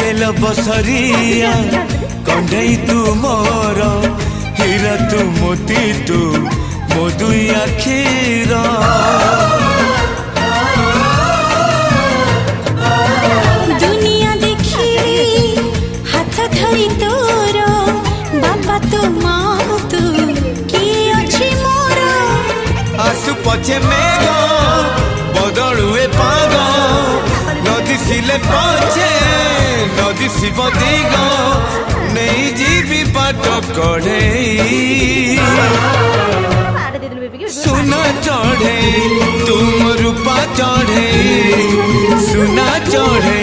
bell Basaria कंढई तू मोर हीरा तू मोती तू मोदुई आखिर दुनिया देखी हाथ धरी तोर बापा तो माँ तू किए अच्छी मोर आसु पछे मेघ बदलुए पाग नदी सिले पछे नदी शिव दिग नहीं जीवी बाट कढ़े सुना चढ़े तुम रूपा चढ़े सुना चढ़े